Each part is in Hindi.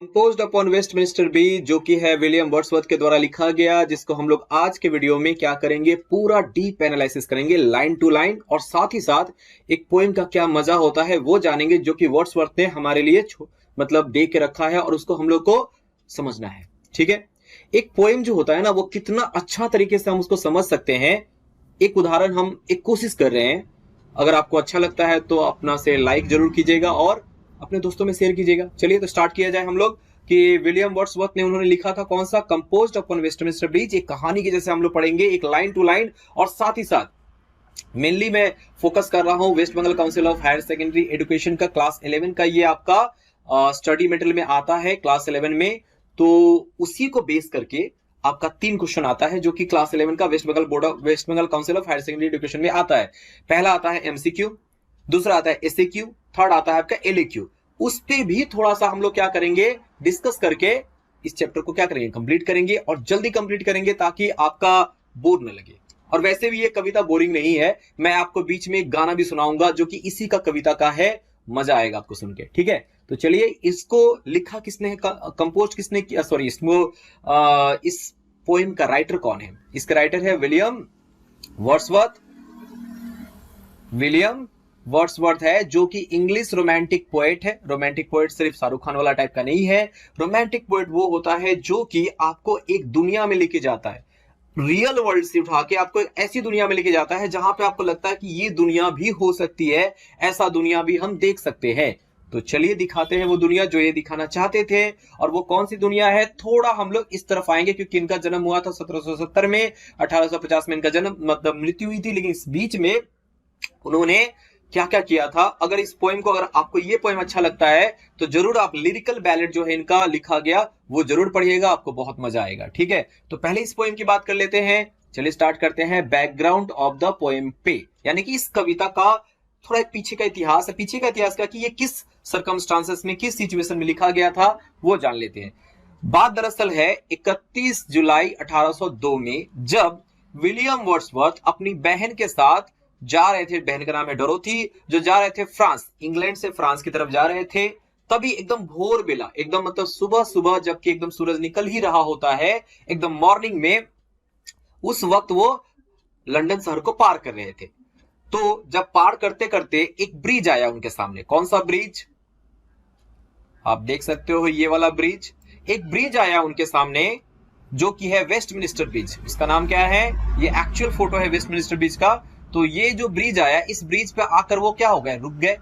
कंपोज्ड अपॉन वेस्टमिंस्टर ब्रिज, जो कि है विलियम वर्ड्सवर्थ के द्वारा लिखा गया, जिसको हम लोग आज के वीडियो में क्या करेंगे, पूरा डीप एनालिसिस करेंगे लाइन टू लाइन, और साथ ही साथ एक पोएम का क्या मजा होता है वो जानेंगे, जो कि वर्ड्सवर्थ ने हमारे लिए मतलब दे के रखा है और उसको हम लोग को समझना है। ठीक है, एक पोएम जो होता है ना, वो कितना अच्छा तरीके से हम उसको समझ सकते हैं। एक उदाहरण हम एक कोशिश कर रहे हैं। अगर आपको अच्छा लगता है तो अपना से लाइक जरूर कीजिएगा और अपने दोस्तों में शेयर कीजिएगा। चलिए तो स्टार्ट किया जाए हम लोग कि विलियम वर्ड्सवर्थ ने उन्होंने लिखा था कौन सा, कंपोज्ड अपॉन वेस्टमिंस्टर ब्रिज। एक कहानी के जैसे हम लोग पढ़ेंगे, एक लाइन टू लाइन, और साथ ही साथ मेनली मैं फोकस कर रहा हूं West Bengal Council of Higher Secondary Education का क्लास 11 का, ये आपका स्टडी मटेरियल में आता है क्लास 11 में। तो उसी को बेस करके आपका 3 क्वेश्चन आता है जो कि क्लास 11 का West Bengal Council of Higher Secondary Education में आता है। पहला आता है एमसीक्यू, दूसरा आता है एसएक्यू, थर्ड आता है आपका एलएक्यू। उस पे भी थोड़ा सा हम लोग क्या करेंगे, डिस्कस करके इस चैप्टर को क्या करेंगे, कंप्लीट करेंगे, और जल्दी कंप्लीट करेंगे ताकि आपका बोर न लगे। और वैसे भी ये कविता बोरिंग नहीं है, मैं आपको बीच में एक गाना भी सुनाऊंगा जो कि इसी का कविता का है, मजा आएगा आपको सुन के। ठीक है, तो चलिए, इसको लिखा किसने है, कंपोज किसने किया, सॉरी इस पोएम का राइटर कौन है? इसका राइटर है विलियम वर्ड्सवर्थ। विलियम वर्ड्सवर्थ है, जो कि इंग्लिश रोमांटिक पोएट है। रोमांटिक पोएट सिर्फ शाहरुख खान वाला टाइप का नहीं है। रोमांटिक पोएट वो होता है जो कि आपको एक दुनिया में लेके जाता है, रियल वर्ल्ड से उठा के आपको एक ऐसी दुनिया में लेके जाता है जहां पे आपको लगता है कि ये दुनिया भी हो सकती है, ऐसा दुनिया भी हम देख सकते हैं। तो चलिए दिखाते हैं वो दुनिया जो ये दिखाना चाहते थे। और वो कौन सी दुनिया है, थोड़ा हम लोग इस तरफ आएंगे, क्योंकि इनका जन्म हुआ था 1770 में, 1850 में इनका जन्म मतलब मृत्यु हुई थी। लेकिन इस बीच में उन्होंने क्या क्या किया था। अगर इस पोएम को, अगर आपको ये पोएम अच्छा लगता है तो जरूर आप लिरिकल बैलेट जो है इनका लिखा गया वो जरूर पढ़िएगा, आपको बहुत मजा आएगा। ठीक है, तो पहले इस पोएम की बात कर लेते हैं। चलिए स्टार्ट करते हैं बैकग्राउंड ऑफ द पोएम पे, यानी कि इस कविता का थोड़ा पीछे का इतिहास है, पीछे का इतिहास का कि ये किस सर्कमस्टांसेस में, किस सिचुएशन में लिखा गया था वो जान लेते हैं। बात दरअसल है 31 जुलाई 1802 में, जब विलियम वर्ड्सवर्थ अपनी बहन के साथ जा रहे थे। बहन का नाम है डोरोथी, जो जा रहे थे फ्रांस, इंग्लैंड से फ्रांस की तरफ जा रहे थे। तभी एकदम भोर बेला, एकदम मतलब सुबह सुबह, जबकि एकदम सूरज निकल ही रहा होता है, एकदम मॉर्निंग में, उस वक्त वो लंदन शहर को पार कर रहे थे। तो जब पार करते करते एक ब्रिज आया उनके सामने। कौन सा ब्रिज? आप देख सकते हो, ये वाला ब्रिज। एक ब्रिज आया उनके सामने जो कि है वेस्टमिंस्टर ब्रिज। इसका नाम क्या है, ये एक्चुअल फोटो है वेस्टमिंस्टर ब्रिज का। तो ये जो ब्रिज आया, इस ब्रिज पे आकर वो क्या हो गए, रुक गए।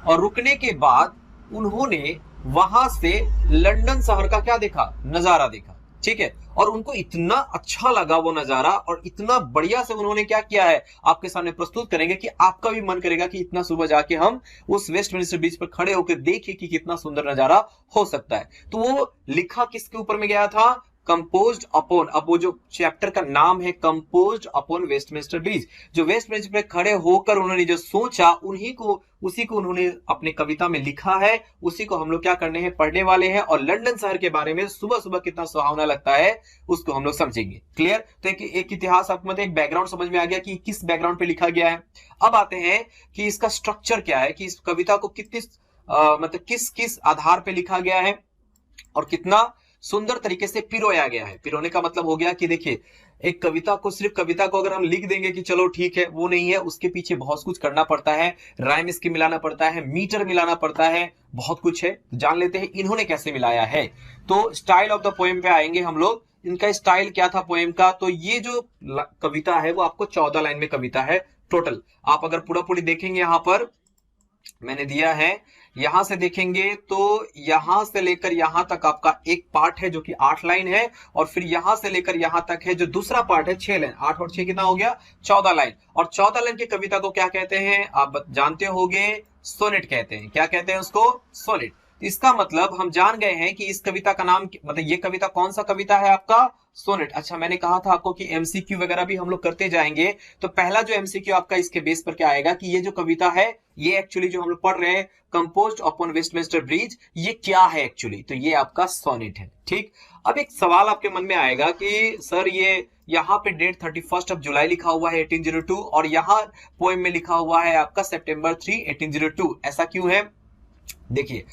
और रुकने के बाद उन्होंने वहां से लंदन शहर का क्या देखा, नजारा देखा। ठीक है, और उनको इतना अच्छा लगा वो नजारा, और इतना बढ़िया से उन्होंने क्या किया है आपके सामने प्रस्तुत करेंगे कि आपका भी मन करेगा कि इतना सुबह जाके हम उस वेस्टमिंस्टर ब्रिज पर खड़े होकर देखें कि कितना सुंदर नजारा हो सकता है। तो वो लिखा किसके ऊपर में गया था, कंपोज्ड अपॉन, अब वो जो चैप्टर का नाम है कंपोज्ड अपॉन वेस्टमिंस्टर ब्रिज, जो वेस्टमिंस्टर पे खड़े होकर उन्होंने जो सोचा, उसी को उन्होंने अपने कविता में लिखा है। उसी को हम लोग क्या करने हैं, पढ़ने वाले हैं। और लंदन शहर के बारे में सुबह सुबह कितना सुहावना लगता है उसको हम लोग समझेंगे। क्लियर? तो एक इतिहास आपको मतलब एक बैकग्राउंड समझ में आ गया कि किस बैकग्राउंड पे लिखा गया है। अब आते हैं कि इसका स्ट्रक्चर क्या है, कि इस कविता को कितनी मतलब किस किस आधार पे लिखा गया है और कितना सुंदर तरीके से पिरोया गया है। पिरोने का मतलब हो गया कि देखिए, एक कविता को, सिर्फ कविता को अगर हम लिख देंगे कि चलो ठीक है, वो नहीं है, उसके पीछे बहुत कुछ करना पड़ता है। राइम इसके मिलाना पड़ता है, मीटर मिलाना पड़ता है, बहुत कुछ है। जान लेते हैं इन्होंने कैसे मिलाया है। तो स्टाइल ऑफ द पोएम पे आएंगे हम लोग। इनका स्टाइल क्या था पोएम का, तो ये जो कविता है वो आपको 14 लाइन में कविता है टोटल। आप अगर पूरा पूरी देखेंगे, यहां पर मैंने दिया है, यहां से देखेंगे तो यहां से लेकर यहां तक आपका एक पार्ट है जो कि 8 लाइन है, और फिर यहां से लेकर यहां तक है जो दूसरा पार्ट है 6 लाइन। 8 और 6 कितना हो गया, 14 लाइन। और 14 लाइन की कविता को क्या कहते हैं, आप जानते होंगे, सोनेट कहते हैं। क्या कहते हैं उसको, सोनेट। इसका मतलब हम जान गए हैं कि इस कविता का नाम, मतलब ये कविता कौन सा कविता है आपका, सोनेट। अच्छा, मैंने कहा था आपको कि एमसीक्यू वगैरह भी हम लोग करते जाएंगे। तो पहला जो एमसीक्यू आपका इसके बेस पर क्या आएगा कि ये जो कविता है, ये एक्चुअली जो हम लोग पढ़ रहे हैं कंपोज्ड अपॉन वेस्टमिंस्टर ब्रिज, ये क्या है एक्चुअली, तो ये आपका सोनेट है। ठीक, अब एक सवाल आपके मन में आएगा कि सर ये यहाँ पे डेट 31 जुलाई लिखा हुआ है 1802, और यहाँ पोएम में लिखा हुआ है आपका सितंबर 3 1802, ऐसा क्यों है? देखिए,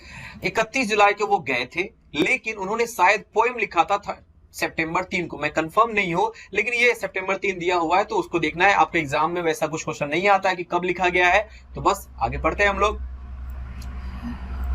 31 जुलाई को वो गए थे, लेकिन उन्होंने शायद पोएम लिखा था सितंबर 3 को, मैं कंफर्म नहीं हूं, लेकिन ये सितंबर 3 दिया हुआ है, तो उसको देखना है। आपके एग्जाम में वैसा कुछ क्वेश्चन नहीं आता है कि कब लिखा गया है। तो बस आगे पढ़ते हैं हम लोग।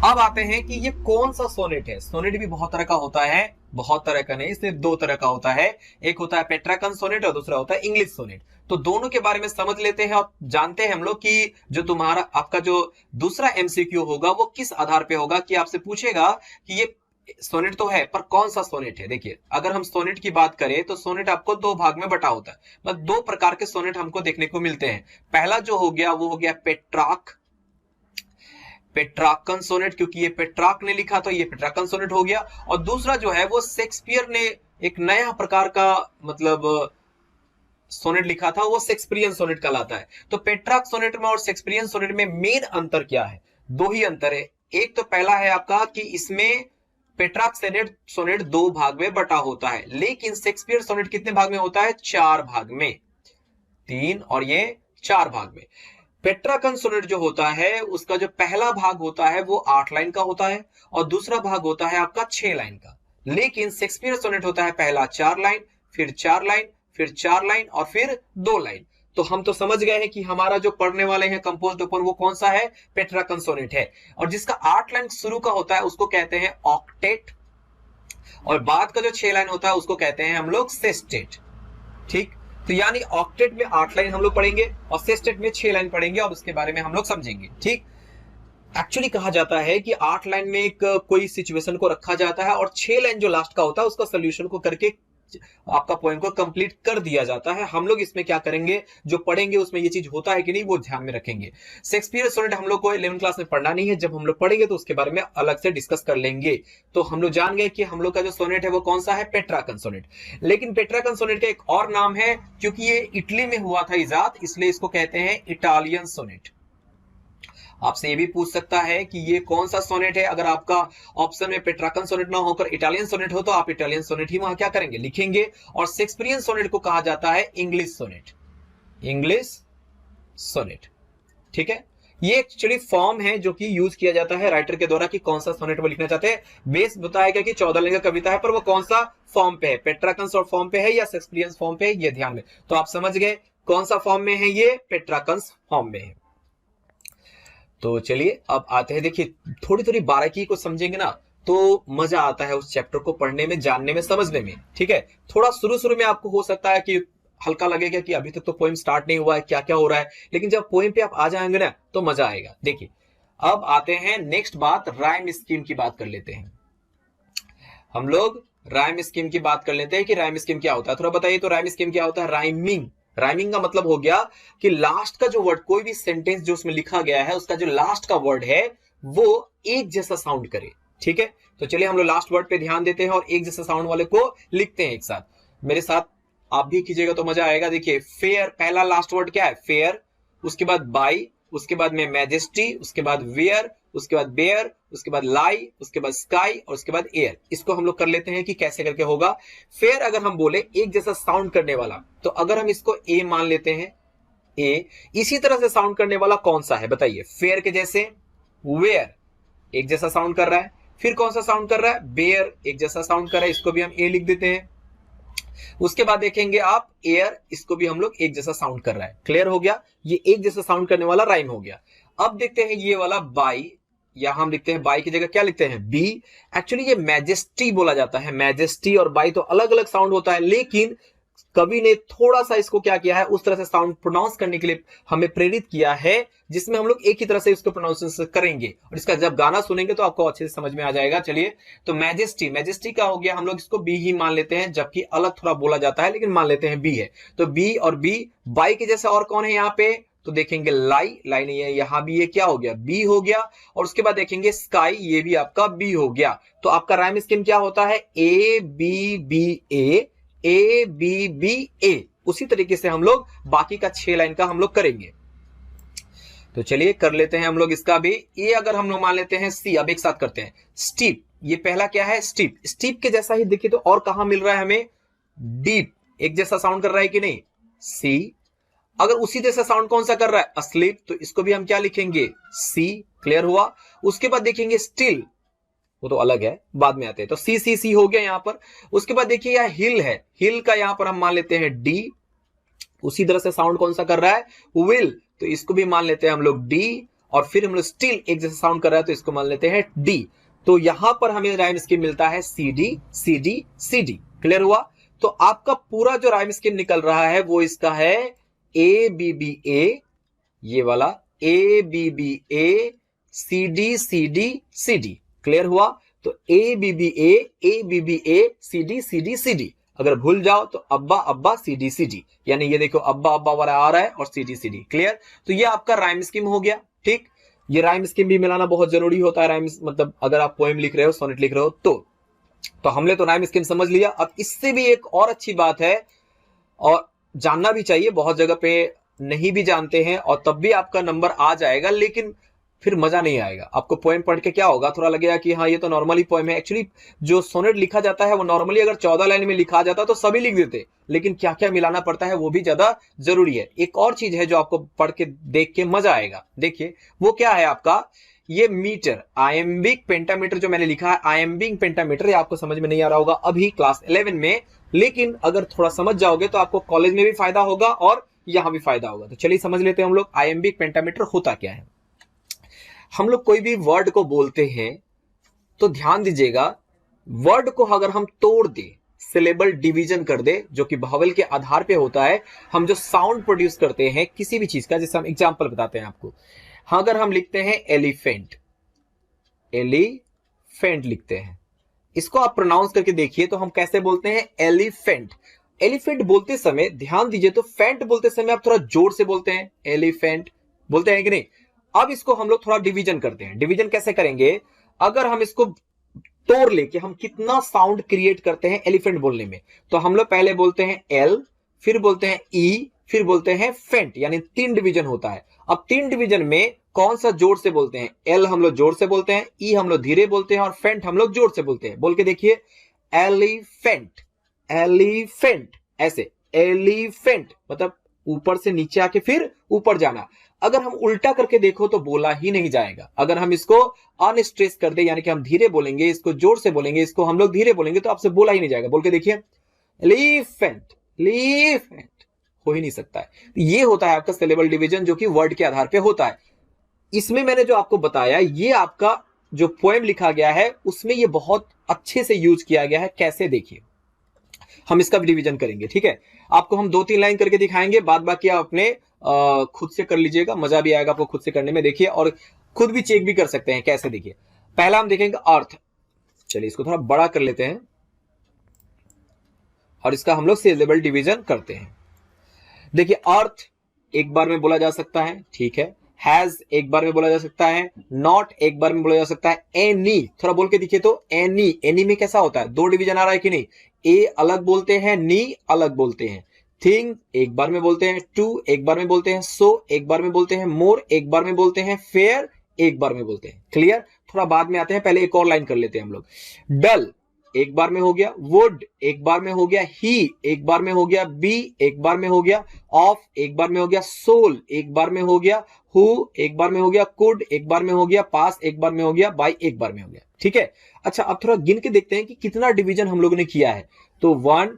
अब आते हैं कि ये कौन सा सोनेट है। सोनेट भी बहुत तरह का होता है, बहुत तरह का नहीं, सिर्फ दो तरह का होता है। एक होता है पेट्राकन सोनेट और दूसरा होता है इंग्लिश सोनेट। तो दोनों के बारे में समझ लेते हैं और जानते हैं हम लोग कि जो तुम्हारा आपका जो दूसरा एमसीक्यू होगा वो किस आधार पे होगा, कि आपसे पूछेगा कि ये सोनेट तो है पर कौन सा सोनेट है। देखिए, अगर हम सोनेट की बात करें तो सोनेट आपको दो भाग में बटा होता है, मतलब दो प्रकार के सोनेट हमको देखने को मिलते हैं। पहला जो हो गया वो हो गया पेट्राकन सोनेट, क्योंकि ये पेट्राक ने लिखा तो ये पेट्राकन सोनेट हो गया। और दूसरा जो है वो शेक्सपियर ने एक नया प्रकार का मतलब सोनेट लिखा था, वो शेक्सपियरियन सोनेट कहलाता है। तो पेट्राक सोनेट में और शेक्सपियरियन सोनेट में मेन अंतर क्या है? दो ही अंतर है। एक तो पहला है आपका कि इसमें पेट्राक सोनेट दो भाग में बटा होता है, लेकिन शेक्सपियर सोनेट कितने भाग में होता है? 4 भाग में, 3 और ये 4 भाग में। पेट्राकन सोनेट जो होता है उसका जो पहला भाग होता है वो 8 लाइन का होता है और दूसरा भाग होता है आपका 6 लाइन का। लेकिन शेक्सपियर सोनेट होता है पहला 4 लाइन, फिर 4 लाइन, फिर 4 लाइन और फिर 2 लाइन। तो हम तो समझ गए हैं कि हमारा जो पढ़ने वाले हैं कंपोज्ड अपन वो कौन सा है? पेट्राकन सोनेट है। और जिसका 8 लाइन शुरू का होता है उसको कहते हैं ऑक्टेट, और बाद का जो 6 लाइन होता है उसको कहते हैं हम लोग सेस्टेट। ठीक, तो यानी ऑक्टेट में 8 लाइन हम लोग पढ़ेंगे और सेस्टेट में 6 लाइन पढ़ेंगे और उसके बारे में हम लोग समझेंगे। ठीक, एक्चुअली कहा जाता है कि 8 लाइन में एक कोई सिचुएशन को रखा जाता है और 6 लाइन जो लास्ट का होता है उसका सोल्यूशन को करके आपका पोएम को कंप्लीट कर दिया जाता है। हम लोग इसमें क्या करेंगे, जो पढ़ेंगे उसमें ये चीज होता है कि नहीं वो ध्यान में रखेंगे। शेक्सपियर सोनेट हम लोग को 11th क्लास में पढ़ना नहीं है, जब हम लोग पढ़ेंगे तो उसके बारे में अलग से डिस्कस कर लेंगे। तो हम लोग जान गए कि हम लोग का जो सोनेट है वो कौन सा है? पेट्राकन सोनेट। लेकिन पेट्राकन सोनेट का एक और नाम है, क्योंकि ये इटली में हुआ था इजाद, इसलिए इसको कहते हैं इटालियन सोनेट। आपसे ये भी पूछ सकता है कि ये कौन सा सोनेट है। अगर आपका ऑप्शन में पेट्राकन सोनेट ना होकर इटालियन सोनेट हो तो आप इटालियन सोनेट ही वहां क्या करेंगे? लिखेंगे। और शेक्सपियरियन सोनेट को कहा जाता है इंग्लिश सोनेट, इंग्लिश सोनेट। ठीक है, ये एक्चुअली फॉर्म है जो कि यूज किया जाता है राइटर के द्वारा कि कौन सा सोनेट वो लिखना चाहते हैं। बेस बताएगा कि 14 लाइन का कविता है, पर वो कौन सा फॉर्म पे है, पेट्राकन फॉर्म पे है या शेक्सपियरियन फॉर्म पे है, ये ध्यान में। तो आप समझ गए कौन सा फॉर्म में है, ये पेट्राकन फॉर्म में है। तो चलिए अब आते हैं, देखिए थोड़ी थोड़ी बारीकी को समझेंगे ना तो मजा आता है उस चैप्टर को पढ़ने में, जानने में, समझने में। ठीक है, थोड़ा शुरू में आपको हो सकता है कि हल्का लगेगा कि अभी तक तो पोएम स्टार्ट नहीं हुआ है, क्या क्या हो रहा है, लेकिन जब पोएम पे आप आ जाएंगे ना तो मजा आएगा। देखिए अब आते हैं नेक्स्ट बात, राइम स्कीम की बात कर लेते हैं। हम लोग राइम स्कीम की बात कर लेते हैं कि राइम स्कीम क्या होता है। थोड़ा बताइए तो राइम स्कीम क्या होता है? राइमिंग। राइमिंग का मतलब हो गया कि लास्ट का जो वर्ड, कोई भी सेंटेंस जो उसमें लिखा गया है उसका जो लास्ट का वर्ड है वो एक जैसा साउंड करे। ठीक है, तो चलिए हम लोग लास्ट वर्ड पे ध्यान देते हैं और एक जैसा साउंड वाले को लिखते हैं एक साथ। मेरे साथ आप भी कीजिएगा तो मजा आएगा। देखिए फेयर, पहला लास्ट वर्ड क्या है? फेयर। उसके बाद बाई, उसके बाद में मैजेस्टी, उसके बाद वेयर, उसके बाद बेयर, उसके बाद लाई, उसके बाद स्काई और उसके बाद एयर। इसको हम लोग कर लेते हैं कि कैसे करके होगा। फेयर अगर हम बोले एक जैसा साउंड करने वाला, तो अगर हम इसको ए मान लेते हैं, ए। इसी तरह से साउंड करने वाला कौन सा है बताइए? फेयर के जैसे वेयर एक जैसा साउंड कर रहा है। फिर कौन सा साउंड कर रहा है? बेयर एक जैसा साउंड कर रहा है, इसको भी हम ए लिख देते हैं। उसके बाद देखेंगे आप एयर, इसको भी हम लोग एक जैसा साउंड कर रहा है। क्लियर हो गया, ये एक जैसा साउंड करने वाला राइम हो गया। अब देखते हैं ये वाला बाई, यहां हम लिखते हैं बाई की जगह क्या लिखते हैं? बी। एक्चुअली ये मैजेस्टी बोला जाता है, मैजेस्टी और बाई तो अलग अलग साउंड होता है, लेकिन कवि ने थोड़ा सा इसको क्या किया है, उस तरह से साउंड प्रोनाउंस करने के लिए हमें प्रेरित किया है जिसमें हम लोग एक ही तरह से इसको प्रोनाउंसिएशन करेंगे और इसका जब गाना सुनेंगे तो आपको अच्छे से समझ में आ जाएगा। चलिए तो मैजेस्टी, मैजेस्टी का हो गया, हम लोग इसको बी ही मान लेते हैं, जबकि अलग थोड़ा बोला जाता है लेकिन मान लेते हैं बी है। तो बी और बी। बाई के जैसे और कौन है यहाँ पे? तो देखेंगे लाई, लाई नहीं है, यहां भी ये क्या हो गया? बी हो गया। और उसके बाद देखेंगे स्काई, ये भी आपका बी हो गया। तो आपका राइम स्कीम क्या होता है? A B B A, A B B A. उसी तरीके से हम लोग बाकी का 6 लाइन का हम लोग करेंगे। तो चलिए कर लेते हैं हम लोग इसका भी। ए अगर हम लोग मान लेते हैं सी, अब एक साथ करते हैं। स्टीप, ये पहला क्या है? स्टीप। स्टीप के जैसा ही देखिए तो और कहां मिल रहा है हमें? डीप, एक जैसा साउंड कर रहा है कि नहीं? सी। अगर उसी जैसा साउंड कौन सा कर रहा है? अस्लीप, तो इसको भी हम क्या लिखेंगे? सी। क्लियर हुआ। उसके बाद देखेंगे स्टिल, वो तो अलग है, बाद में आते हैं। तो सी सी सी हो गया यहाँ पर। उसके बाद देखिए यहाँ हिल है, हिल का यहाँ पर हम मान लेते हैं डी। उसी तरह से साउंड कौन सा कर रहा है, विल, तो इसको भी मान लेते हैं हम लोग डी। और फिर हम लोग स्टिल एक जैसा साउंड कर रहा है तो इसको मान लेते हैं डी। तो यहां पर हमें राइम स्कीम मिलता है C D C D C D. Clear हुआ। तो आपका पूरा जो राइम स्कीम निकल रहा है वो इसका है ए बी बी ए, ये वाला A B B A C D C D C D. Clear हुआ। तो A B B A C D C D C D. अगर भूल जाओ तो अब्बा अब्बा सी डी सी डी, यानी ये देखो अब्बा अब्बा वाला आ रहा है और C D C D. Clear. तो ये आपका राइम स्कीम हो गया। ठीक, ये राइम स्कीम भी मिलाना बहुत जरूरी होता है। राइम मतलब अगर आप पोएम लिख रहे हो, सोनेट लिख रहे हो तो हमने तो राइम स्कीम समझ लिया। अब इससे भी एक और अच्छी बात है और जानना भी चाहिए, बहुत जगह पे नहीं भी जानते हैं और तब भी आपका नंबर आ जाएगा, लेकिन फिर मजा नहीं आएगा। आपको पोएम पढ़ के क्या होगा, थोड़ा लगेगा कि हाँ ये तो नॉर्मली पोएम है। एक्चुअली जो सोनेट लिखा जाता है वो नॉर्मली अगर 14 लाइन में लिखा जाता तो सभी लिख देते, लेकिन क्या क्या मिलाना पड़ता है वो भी ज्यादा जरूरी है। एक और चीज है जो आपको पढ़ के देख के मजा आएगा, देखिए वो क्या है आपका, ये मीटर, आयम्बिक पेंटामीटर जो मैंने लिखा है आयम्बिक पेंटामीटर, ये आपको समझ में नहीं आ रहा होगा अभी क्लास 11 में, लेकिन अगर थोड़ा समझ जाओगे तो आपको कॉलेज में भी फायदा होगा और यहां भी फायदा होगा। तो चलिए समझ लेते हैं हम लोग आयम्बिक पेंटामीटर होता क्या है। हम लोग कोई भी वर्ड को बोलते हैं तो ध्यान दीजिएगा, वर्ड को अगर हम तोड़ दे, सिलेबल डिवीजन कर दे, जो कि भावेल के आधार पे होता है, हम जो साउंड प्रोड्यूस करते हैं किसी भी चीज का, जैसे हम एग्जांपल बताते हैं आपको। हाँ, अगर हम लिखते हैं एलिफेंट, एलिफेंट लिखते हैं, इसको आप प्रोनाउंस करके देखिए तो हम कैसे बोलते हैं, एलिफेंट। एलिफेंट बोलते समय ध्यान दीजिए तो फेंट बोलते समय आप थोड़ा जोर से बोलते हैं, एलिफेंट बोलते हैं कि नहीं। अब इसको हम लोग थोड़ा डिवीजन करते हैं। डिवीजन कैसे करेंगे, अगर हम इसको तोड़ ले कि हम कितना साउंड क्रिएट करते हैं एलिफेंट बोलने में, तो हम लोग पहले बोलते हैं एल, फिर बोलते हैं ई, फिर बोलते हैं फेंट, यानी 3 डिवीजन होता है। अब 3 डिवीजन में कौन सा जोर से बोलते हैं, एल हम लोग जोर से बोलते हैं, ई हम लोग धीरे बोलते हैं और फेंट हम लोग जोर से बोलते हैं। बोल के देखिए, एलिफेंट, एलिफेंट, ऐसे एलिफेंट मतलब ऊपर से नीचे आके फिर ऊपर जाना। अगर हम उल्टा करके देखो तो बोला ही नहीं जाएगा। अगर हम इसको अनस्ट्रेस कर दे, यानी कि हम धीरे बोलेंगे, इसको जोर से बोलेंगे, इसको हम लोग धीरे बोलेंगे, तो आपसे बोला ही नहीं जाएगा। बोल के देखिए, एलिफेंट, एलिफेंट, हो ही नहीं सकता है। ये होता है आपका सिलेबल डिवीजन, जो कि वर्ड के आधार पे होता है। इसमें मैंने जो आपको बताया, ये आपका जो पोएम लिखा गया है उसमें ये बहुत अच्छे से यूज किया गया है। कैसे, देखिए हम इसका भी डिवीजन करेंगे। ठीक है, आपको हम 2-3 लाइन करके दिखाएंगे, बाद बाकी आप अपने खुद से कर लीजिएगा, मजा भी आएगा आपको खुद से करने में। देखिए, और खुद भी चेक भी कर सकते हैं कैसे। देखिए, पहला हम देखेंगे अर्थ। चलिए इसको थोड़ा बड़ा कर लेते हैं और इसका हम लोग सिलेबल डिवीजन करते हैं। देखिए, अर्थ एक बार में बोला जा सकता है, ठीक है। हैज एक बार में बोला जा सकता है, नॉट एक बार में बोला जा सकता है, एनी, थोड़ा बोल के दिखिए तो, एनी, एनी में कैसा होता है, 2 डिवीजन आ रहा है कि नहीं, ए अलग बोलते हैं, नी अलग बोलते हैं, थिंग एक बार में बोलते हैं, टू एक बार में बोलते हैं, सो एक बार में बोलते हैं, मोर एक बार में बोलते हैं, फेयर एक बार में बोलते हैं। क्लियर, थोड़ा बाद में आते हैं, पहले एक और लाइन कर लेते हैं हम लोग। डल एक बार में हो गया, वुड एक बार में हो गया, ही एक बार में हो गया, बी एक बार में हो गया, ऑफ एक बार में हो गया, सोल एक बार में हो गया, हु एक बार में हो गया, कुड एक बार में हो गया, पास एक बार में हो गया, बाई एक बार में हो गया। ठीक है, अच्छा अब थोड़ा गिन के देखते हैं कि कितना डिवीजन हम लोगों ने किया है। तो 1,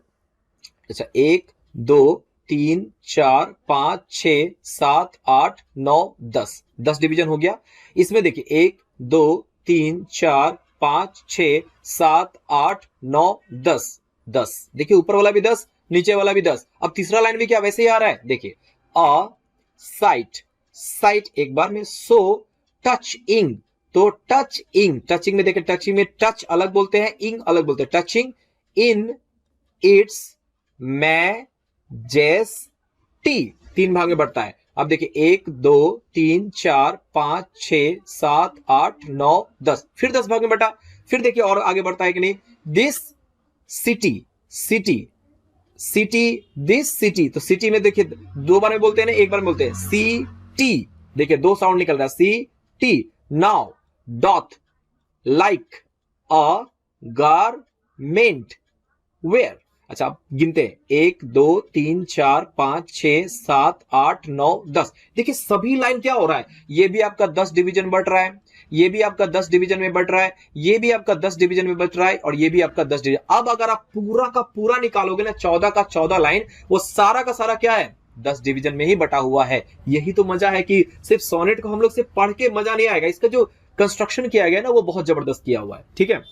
अच्छा 1 2 3 4 5 6 7 8 9 10, 10 डिवीजन हो गया। इसमें देखिए 1 2 3 4 5 6 7 8 9 10, 10 देखिए, ऊपर वाला भी 10, नीचे वाला भी 10। अब तीसरा लाइन भी क्या वैसे ही आ रहा है, देखिए अ साइट, साइट एक बार में, सो टच इंग, तो टच इंग, टचिंग में देखिए, टचिंग में टच अलग बोलते हैं, इंग अलग बोलते हैं, टचिंग, इन, इट्स, मैजेस्टी, 3 भाग में बढ़ता है। अब देखिए 1 2 3 4 5 6 7 8 9 10, फिर 10 भाग में बटा। फिर देखिए और आगे बढ़ता है कि नहीं, this city, city, city, this city, तो सिटी में देखिए 2 बार में बोलते हैं ना, एक बार में बोलते हैं, सी टी, देखिए 2 साउंड निकल रहा है, city. Now doth like a garment wear. अच्छा आप गिनते हैं, 1 2 3 4 5 6 7 8 9 10। देखिए सभी लाइन क्या हो रहा है, ये भी आपका 10 डिवीजन बढ़ रहा है, ये भी आपका 10 डिवीजन में बट रहा है, ये भी आपका 10 डिवीजन में बट रहा है, और ये भी आपका 10 डिवीजन। अब अगर आप पूरा का पूरा निकालोगे ना, 14 का 14 लाइन, वो सारा का सारा क्या है, 10 डिवीजन में ही बटा हुआ है। यही तो मजा है कि सिर्फ सोनेट को हम लोग सिर्फ पढ़ के मजा नहीं आएगा, इसका जो कंस्ट्रक्शन किया गया ना वो बहुत जबरदस्त किया हुआ है। ठीक है,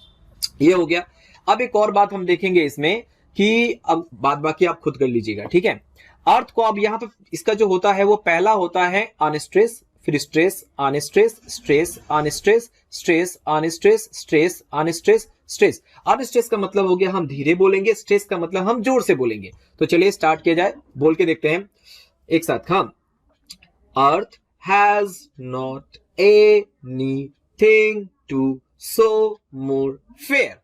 ये हो गया। अब एक और बात हम देखेंगे इसमें कि अब बाद बाकी आप खुद कर लीजिएगा। ठीक है, अर्थ को अब यहां पे इसका जो होता है वो पहला होता है अनस्ट्रेस, फिर stress, unstress, stress, unstress, stress, unstress, stress, unstress, stress. Unstress का मतलब हो गया हम धीरे बोलेंगे, स्ट्रेस का मतलब हम जोर से बोलेंगे। तो चलिए स्टार्ट किया जाए, बोल के देखते हैं एक साथ। हाँ, earth has not anything to show more fair.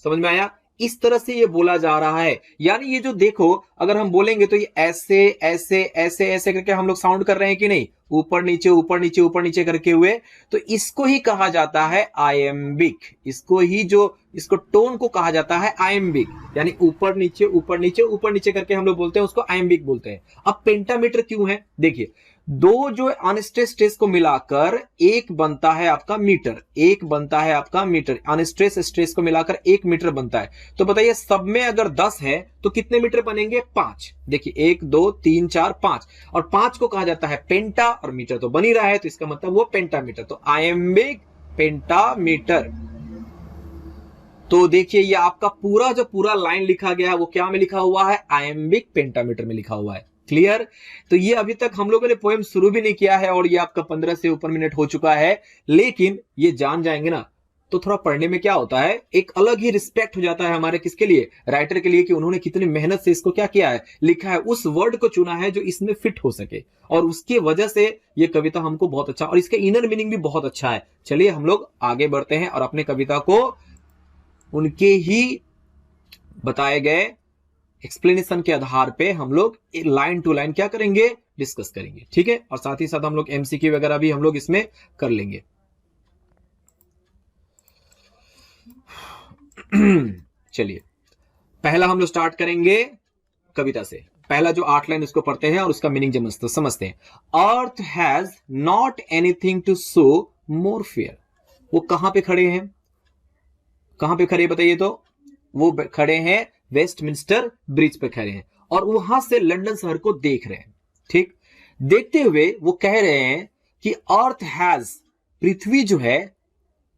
समझ में आया? इस तरह से ये बोला जा रहा है। यानी ये जो देखो, अगर हम बोलेंगे तो ये ऐसे ऐसे ऐसे ऐसे करके हम लोग साउंड कर रहे हैं कि नहीं, ऊपर नीचे ऊपर नीचे ऊपर नीचे करके हुए, तो इसको ही कहा जाता है आयम्बिक। इसको ही जो इसको टोन को कहा जाता है आयम्बिक, यानी ऊपर नीचे ऊपर नीचे ऊपर नीचे करके हम लोग बोलते हैं, उसको आयम्बिक बोलते हैं। अब पेंटामीटर क्यों है, देखिए, दो जो अनस्ट्रेस स्ट्रेस को मिलाकर एक बनता है आपका मीटर, एक बनता है आपका मीटर। अनस्ट्रेस स्ट्रेस को मिलाकर 1 मीटर बनता है। तो बताइए सब में अगर 10 है तो कितने मीटर बनेंगे, 5। देखिए 1 2 3 4 5, और 5 को कहा जाता है पेंटा, और मीटर तो बन ही रहा है तो इसका मतलब वो पेंटामीटर। तो आयम्बिक पेंटामीटर। तो देखिए ये आपका पूरा जो पूरा लाइन लिखा गया है वो क्या में लिखा हुआ है, आयम्बिक पेंटामीटर में लिखा हुआ है। क्लियर? तो ये अभी तक हम लोगों ने पोएम शुरू भी नहीं किया है, और ये आपका 15 से ऊपर मिनट हो चुका है। लेकिन ये जान जाएंगे ना तो थोड़ा पढ़ने में क्या होता है, एक अलग ही रिस्पेक्ट हो जाता है हमारे किसके लिए, राइटर के लिए, कि उन्होंने कितनी मेहनत से इसको क्या किया है, लिखा है, उस वर्ड को चुना है जो इसमें फिट हो सके, और उसकी वजह से ये कविता हमको बहुत अच्छा, और इसका इनर मीनिंग भी बहुत अच्छा है। चलिए हम लोग आगे बढ़ते हैं और अपने कविता को उनके ही बताए गए एक्सप्लेनेशन के आधार पे हम लोग लाइन टू लाइन क्या करेंगे, डिस्कस करेंगे। ठीक है, और साथ ही साथ हम लोग एमसीक्यू वगैरह भी हम लोग इसमें कर लेंगे। चलिए पहला हम लोग स्टार्ट करेंगे कविता से। पहला जो 8 लाइन उसको पढ़ते हैं और उसका मीनिंग समझते हैं। Earth has not anything to show more fair. वो कहां पे खड़े हैं, कहां पे खड़े बताइए, तो वो खड़े हैं वेस्टमिंस्टर ब्रिज पे खड़े हैं, और वहां से लंदन शहर को देख रहे हैं। ठीक, देखते हुए वो कह रहे हैं कि अर्थ हैज, पृथ्वी जो है,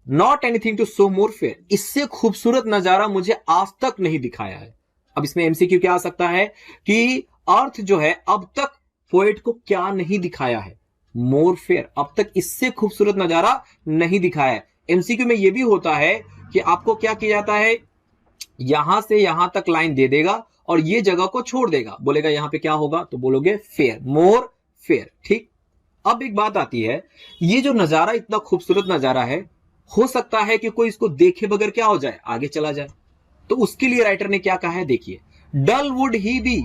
not anything to show more fair, इससे खूबसूरत नजारा मुझे आज तक नहीं दिखाया है। अब इसमें एमसीक्यू क्या आ सकता है कि अर्थ जो है अब तक पोएट को क्या नहीं दिखाया है, मोर फेयर, अब तक इससे खूबसूरत नजारा नहीं दिखाया है। एमसीक्यू में यह भी होता है कि आपको क्या किया जाता है, यहां से यहां तक लाइन दे देगा और ये जगह को छोड़ देगा, बोलेगा यहां पे क्या होगा, तो बोलोगे फेयर, मोर फेयर। ठीक, अब एक बात आती है, ये जो नजारा इतना खूबसूरत नजारा है, हो सकता है कि कोई इसको देखे बगैर क्या हो जाए, आगे चला जाए। तो उसके लिए राइटर ने क्या कहा है, देखिए, डल वुड ही बी,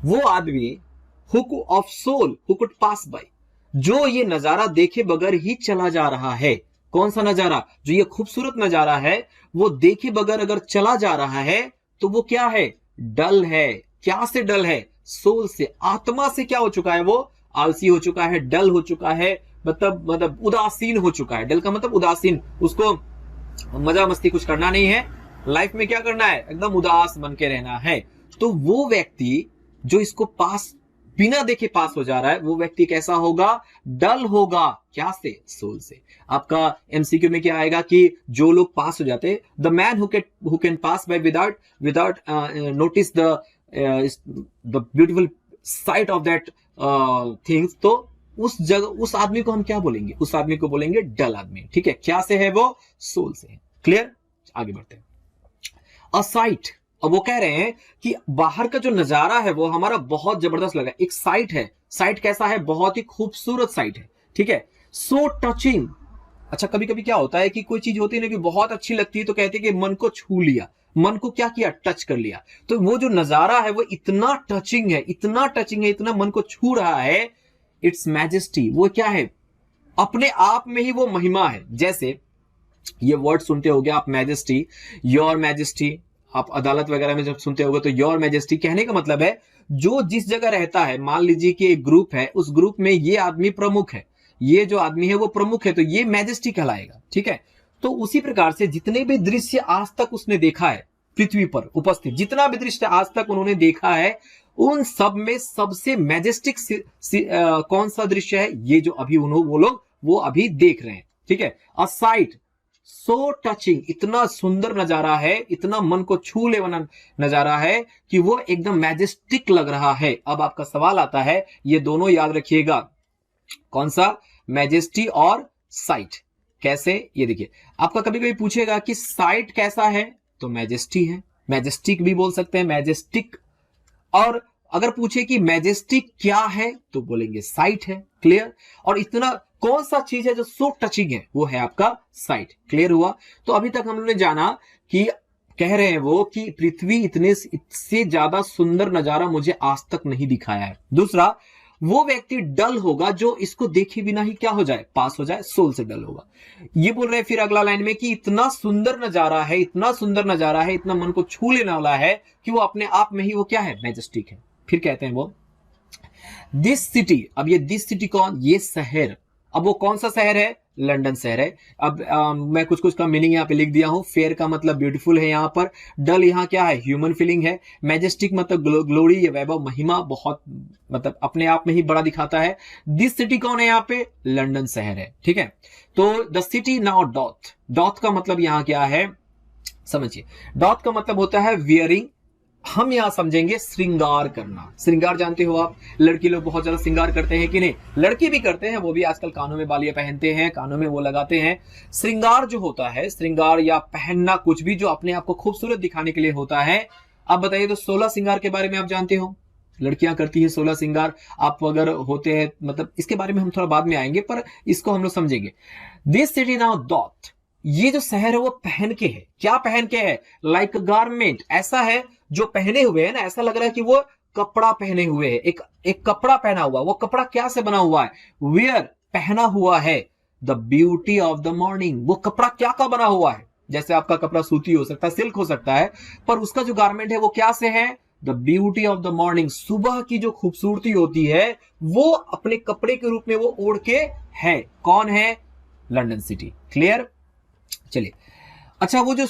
वो आदमी who of soul who could pass by, जो ये नजारा देखे बगैर ही चला जा रहा है। कौन सा नजारा, जो ये खूबसूरत नजारा है, वो देखे बगैर अगर चला जा रहा है तो वो क्या है, डल है। क्या से डल है, सोल से, आत्मा से क्या हो चुका है, वो आलसी हो चुका है, डल हो चुका है, मतलब उदासीन हो चुका है। डल का मतलब उदासीन, उसको मजा मस्ती कुछ करना नहीं है, लाइफ में क्या करना है, एकदम उदास बन के रहना है। तो वो व्यक्ति जो इसको पास बिना देखे पास हो जा रहा है, वो व्यक्ति कैसा होगा, डल होगा। क्या से, सोल से। आपका एमसीक्यू में क्या आएगा कि जो लोग पास हो जाते, the man who can pass by without notice the beautiful sight of that things, तो उस जगह उस आदमी को हम क्या बोलेंगे, उस आदमी को बोलेंगे डल आदमी। ठीक है, क्या से है वो, सोल से है। क्लियर, आगे बढ़ते हैं। अ साइट, अब वो कह रहे हैं कि बाहर का जो नजारा है वो हमारा बहुत जबरदस्त लगा। एक साइट है, साइट कैसा है, बहुत ही खूबसूरत साइट है। ठीक है, सो टचिंग। अच्छा, कभी कभी क्या होता है कि कोई चीज होती है ना कि बहुत अच्छी लगती है, तो कहते हैं कि मन को छू लिया, मन को क्या किया, टच कर लिया। तो वो जो नजारा है वो इतना टचिंग है, इतना टचिंग है, इतना मन को छू रहा है। इट्स मैजेस्टी, वो क्या है, अपने आप में ही वो महिमा है। जैसे ये वर्ड सुनते होगे आप, मैजेस्टी, योर मैजेस्टी, आप अदालत वगैरह में जब सुनते होगे तो योर मैजेस्टी कहने का मतलब है जो जिस जगह रहता है, मान लीजिए कि एक ग्रुप है, उस ग्रुप में ये आदमी प्रमुख है, ये जो आदमी है वो प्रमुख है, तो ये मैजेस्टी कहलाएगा, ठीक है। तो उसी प्रकार से जितने भी दृश्य आज तक उसने देखा है पृथ्वी पर उपस्थित, जितना भी दृश्य आज तक उन्होंने देखा है, उन सब में सबसे मैजेस्टिक कौन सा दृश्य है, ये जो अभी वो लोग वो अभी देख रहे हैं, ठीक है। अ साइट सो टचिंग, इतना सुंदर नजारा है, इतना मन को छू ले वाला नजारा है कि वो एकदम मैजेस्टिक लग रहा है। अब आपका सवाल आता है, ये दोनों याद रखिएगा, कौन सा, मैजेस्टी और साइट। कैसे, ये देखिए, आपका कभी कभी पूछेगा कि साइट कैसा है, तो मैजेस्टी है, मैजेस्टिक भी बोल सकते हैं, मैजेस्टिक। और अगर पूछे कि मैजेस्टिक क्या है, तो बोलेंगे साइट है, क्लियर। और इतना कौन सा चीज है जो सो टचिंग है, वो है आपका साइट, क्लियर हुआ। तो अभी तक हम लोगों ने जाना कि कह रहे हैं वो कि पृथ्वी इससे ज्यादा सुंदर नजारा मुझे आज तक नहीं दिखाया है। दूसरा, वो व्यक्ति डल होगा जो इसको देखे बिना ही क्या हो जाए, पास हो जाए, सोल से डल होगा। ये बोल रहे हैं फिर अगला लाइन में कि इतना सुंदर नजारा है, इतना सुंदर नजारा है, इतना मन को छू लेने वाला है कि वो अपने आप में ही वो क्या है, मैजेस्टिक है। फिर कहते हैं वो दिस सिटी, अब ये दिस सिटी कौन, ये शहर। अब वो कौन सा शहर है, लंदन शहर है। अब मैं कुछ कुछ का मीनिंग यहाँ पे लिख दिया हूं। फेयर का मतलब ब्यूटीफुल है यहाँ पर, डल यहाँ क्या है, ह्यूमन फीलिंग है, मैजेस्टिक मतलब ग्लोरी, ये वैभव, महिमा, बहुत मतलब अपने आप में ही बड़ा दिखाता है। दिस सिटी कौन है यहाँ पे, लंदन शहर है, ठीक है। तो the city now doth, doth का मतलब यहाँ क्या है, समझिए, डॉथ का मतलब होता है वियरिंग, हम यहां समझेंगे श्रृंगार करना। श्रृंगार जानते हो आप, लड़की लोग बहुत ज्यादा श्रृंगार करते हैं कि नहीं, लड़की भी करते हैं, वो भी आजकल कानों में बालियां पहनते हैं, कानों में वो लगाते हैं। श्रृंगार जो होता है, श्रृंगार या पहनना कुछ भी जो अपने आप को खूबसूरत दिखाने के लिए होता है। आप बताइए तो 16 श्रृंगार के बारे में आप जानते हो, लड़कियां करती है 16 श्रृंगार। आप अगर होते हैं, मतलब इसके बारे में हम थोड़ा बाद में आएंगे, पर इसको हम लोग समझेंगे। दिस सिटी नाउ डॉथ, ये जो शहर है वो पहन के है, क्या पहन के है, लाइक गारमेंट, ऐसा है जो पहने हुए है ना, ऐसा लग रहा है कि वो कपड़ा पहने हुए है, एक कपड़ा पहना हुआ। वो कपड़ा क्या से बना हुआ है, वियर, पहना हुआ है, the beauty of the morning, वो कपड़ा क्या का बना हुआ है। जैसे आपका कपड़ा सूती हो सकता है, सिल्क हो सकता है, पर उसका जो गारमेंट है वो क्या से है, the beauty of the morning, सुबह की जो खूबसूरती होती है वो अपने कपड़े के रूप में वो ओढ़ के है। कौन है, लंदन सिटी, क्लियर। चलिए, अच्छा, वो जो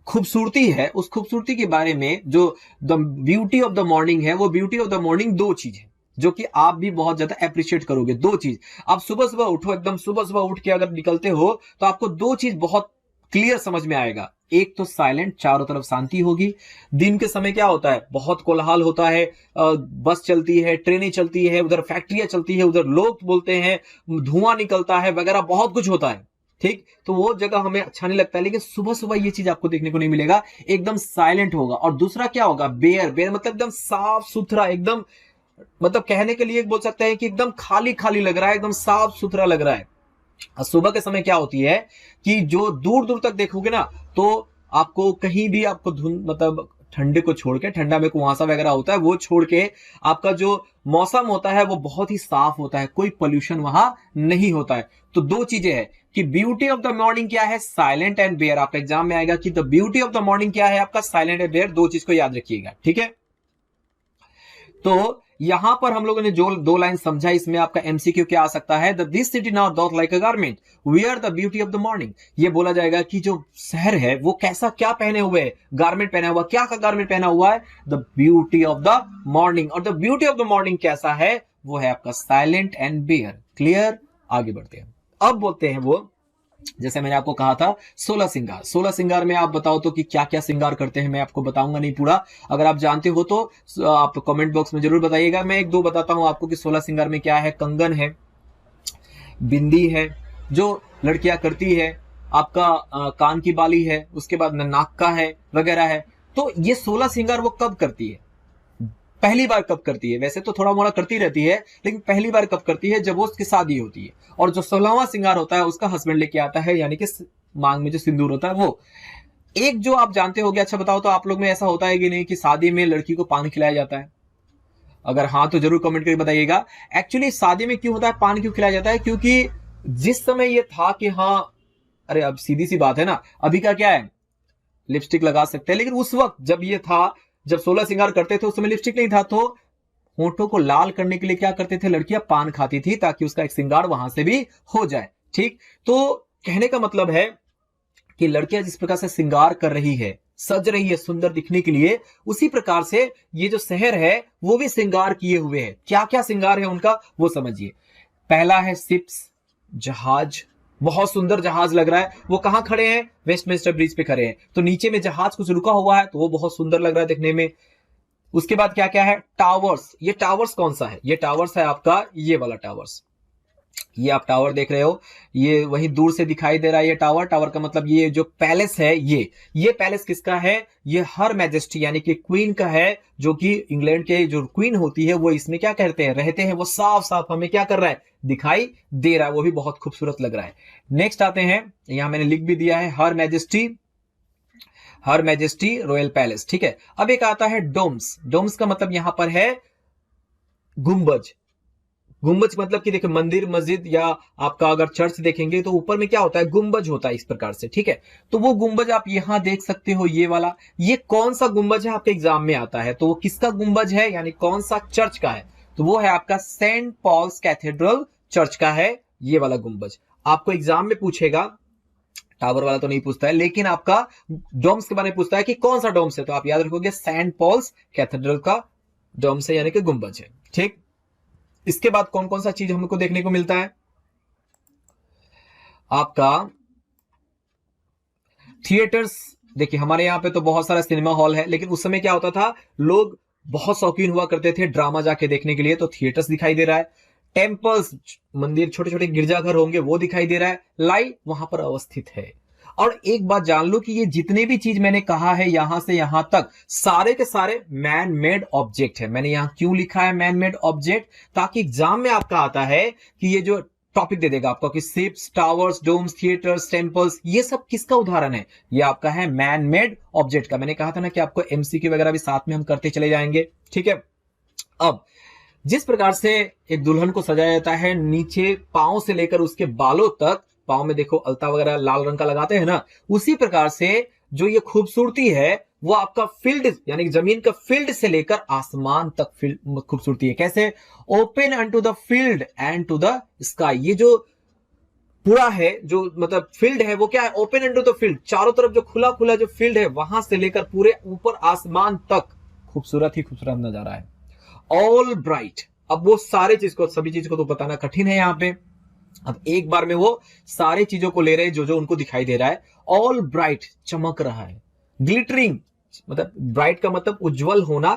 खूबसूरती है, उस खूबसूरती के बारे में जो the beauty of the morning है, वो ब्यूटी ऑफ द मॉर्निंग दो चीज है जो कि आप भी बहुत ज्यादा अप्रिशिएट करोगे। दो चीज, आप सुबह सुबह उठो, एकदम सुबह सुबह उठ के अगर निकलते हो तो आपको दो चीज बहुत क्लियर समझ में आएगा। एक तो साइलेंट, चारों तरफ शांति होगी। दिन के समय क्या होता है, बहुत कोलाहल होता है, बस चलती है, ट्रेनें चलती है, उधर फैक्ट्रियां चलती है, उधर लोग बोलते हैं, धुआं निकलता है वगैरह, बहुत कुछ होता है, ठीक। तो वो जगह हमें अच्छा नहीं लगता है, लेकिन सुबह सुबह ये चीज आपको देखने को नहीं मिलेगा, एकदम साइलेंट होगा। और दूसरा क्या होगा, बेयर, बेयर मतलब एकदम साफ सुथरा, एकदम मतलब कहने के लिए बोल सकते हैं कि एकदम खाली खाली लग रहा है, एकदम साफ सुथरा लग रहा है। और सुबह के समय क्या होती है कि जो दूर दूर तक देखोगे ना, तो आपको कहीं भी आपको धुंध, मतलब ठंडे को छोड़ के, ठंडा में कुहासा वगैरह होता है, वो छोड़ के आपका जो मौसम होता है वो बहुत ही साफ होता है, कोई पोल्यूशन वहां नहीं होता है। तो दो चीजें हैं कि ब्यूटी ऑफ द मॉर्निंग क्या है, साइलेंट एंड बेयर। आपका एग्जाम में आएगा कि the beauty of the morning क्या है, आपका साइलेंट एंड बेयर। दो चीज को याद रखिएगा, ठीक है। तो यहां पर हम लोगों ने जो दो लाइन समझा, इसमें आपका एमसीक्यू क्या आ सकता है, the this city now doth like a garment, wear the beauty of the morning. ये बोला जाएगा कि जो शहर है वो कैसा, क्या पहने हुए है, गारमेंट पहना हुआ, क्या का गारमेंट पहना हुआ है, the beauty of the morning. और the beauty of the morning कैसा है, वो है आपका साइलेंट एंड बेयर, क्लियर। आगे बढ़ते हैं, अब बोलते हैं वो, जैसे मैंने आपको कहा था 16 श्रृंगार। 16 श्रृंगार में आप बताओ तो कि क्या क्या श्रृंगार करते हैं, मैं आपको बताऊंगा नहीं पूरा, अगर आप जानते हो तो आप कमेंट बॉक्स में जरूर बताइएगा। मैं एक दो बताता हूं आपको कि 16 श्रृंगार में क्या है। कंगन है, बिंदी है जो लड़कियां करती है, आपका कान की बाली है, उसके बाद नाक का है वगैरह है। तो ये 16 श्रृंगार वो कब करती है, पहली बार कब करती है, वैसे तो थोड़ा मोड़ा करती रहती है, लेकिन पहली बार कब करती है, जब वो उसकी शादी होती है। और जो 16वां श्रृंगार होता है उसका हस्बैंड लेके आता है, यानी कि मांग में जो सिंदूर होता है वो। एक जो आप जानते होगे, अच्छा बताओ तो आप लोग में ऐसा होता है कि नहीं कि शादी में लड़की को पान खिलाया जाता है, अगर हाँ तो जरूर कमेंट करके बताइएगा। एक्चुअली शादी में क्यों होता है, पान क्यों खिलाया जाता है, क्योंकि जिस समय ये था कि हाँ, अरे अब सीधी सी बात है ना, अभी का क्या है, लिपस्टिक लगा सकते हैं, लेकिन उस वक्त जब ये था, जब 16 श्रृंगार करते थे उस समय लिपस्टिक नहीं था, तो होठों को लाल करने के लिए क्या करते थे, लड़कियां पान खाती थी ताकि उसका एक श्रृंगार वहां से भी हो जाए। ठीक, तो कहने का मतलब है कि लड़कियां जिस प्रकार से श्रृंगार कर रही है, सज रही है सुंदर दिखने के लिए, उसी प्रकार से ये जो शहर है वो भी श्रृंगार किए हुए है। क्या क्या श्रृंगार है उनका वो समझिए। पहला है शिप्स, जहाज, बहुत सुंदर जहाज लग रहा है। वो कहां खड़े हैं, वेस्टमिंस्टर ब्रिज पे खड़े हैं, तो नीचे में जहाज कुछ रुका हुआ है तो वो बहुत सुंदर लग रहा है देखने में। उसके बाद क्या क्या है, टावर्स। ये टावर्स कौन सा है, ये टावर्स है आपका ये वाला टावर्स। ये आप टावर देख रहे हो, ये वही दूर से दिखाई दे रहा है ये टावर। टावर का मतलब ये जो पैलेस है, ये पैलेस किसका है, ये हर मैजेस्टी यानी कि क्वीन का है, जो कि इंग्लैंड के जो क्वीन होती है वो इसमें क्या कहते हैं, रहते हैं। वो साफ साफ हमें क्या कर रहा है, दिखाई दे रहा है, वो भी बहुत खूबसूरत लग रहा है। नेक्स्ट आते हैं, यहां मैंने लिख भी दिया है हर मैजेस्टी रॉयल पैलेस। ठीक है, अब एक आता है डोम्स। डोम्स का मतलब यहां पर है गुंबज। गुंबज मतलब कि देखिए मंदिर मस्जिद या आपका अगर चर्च देखेंगे तो ऊपर में क्या होता है, गुंबज होता है इस प्रकार से। ठीक है, तो वो गुंबज आप यहां देख सकते हो, ये वाला। ये कौन सा गुंबज है, आपके एग्जाम में आता है, तो वो किसका गुंबज है, यानी कौन सा चर्च का है, तो वो है आपका सेंट पॉल्स कैथेड्रल चर्च का है ये वाला गुंबज। आपको एग्जाम में पूछेगा, टावर वाला तो नहीं पूछता है, लेकिन आपका डोम्स के बारे में पूछता है कि कौन सा डोम्स है, तो आप याद रखोगे सेंट पॉल्स कैथेड्रल का डोम्स है, यानी कि गुंबज है। ठीक, इसके बाद कौन कौन सा चीज हमको देखने को मिलता है, आपका थिएटर्स। देखिए हमारे यहाँ पे तो बहुत सारा सिनेमा हॉल है, लेकिन उस समय क्या होता था, लोग बहुत शौकीन हुआ करते थे ड्रामा जाके देखने के लिए, तो थिएटर्स दिखाई दे रहा है। टेम्पल्स, मंदिर, छोटे छोटे गिरजाघर होंगे वो दिखाई दे रहा है, लाई वहां पर अवस्थित है। और एक बात जान लो कि ये जितने भी चीज मैंने कहा है यहां से यहां तक, सारे के सारे मैन मेड ऑब्जेक्ट है। मैंने यहां क्यों लिखा है मैन मेड ऑब्जेक्ट, ताकि एग्जाम में आपका आता है कि ये जो टॉपिक दे देगा आपको कि ships, towers, domes, theatres, temples, ये सब किसका उदाहरण है, ये आपका है मैन मेड ऑब्जेक्ट का। मैंने कहा था ना कि आपको एमसीक्यू वगैरह भी साथ में हम करते चले जाएंगे। ठीक है, अब जिस प्रकार से एक दुल्हन को सजाया जाता है, नीचे पांव से लेकर उसके बालों तक, पांव में देखो अलता वगैरह लाल रंग का लगाते हैं ना, उसी प्रकार से जो ये खूबसूरती है वो आपका फील्ड यानी कि जमीन का फील्ड से लेकर आसमान तक फील्ड खूबसूरती है। कैसे, open unto the field and to the sky. ये जो पूरा है, जो मतलब फील्ड है वो क्या है, ओपन अनटू द फील्ड, चारों तरफ जो खुला खुला जो फील्ड है वहां से लेकर पूरे ऊपर आसमान तक खूबसूरत ही खूबसूरत नजारा है। ऑल ब्राइट, अब वो सारे चीज को, सभी चीज को तो बताना कठिन है यहाँ पे, अब एक बार में वो सारे चीजों को ले रहे हैं जो जो उनको दिखाई दे रहा है। ऑल ब्राइट, चमक रहा है। ग्लिटरिंग, मतलब ब्राइट का मतलब उज्जवल होना,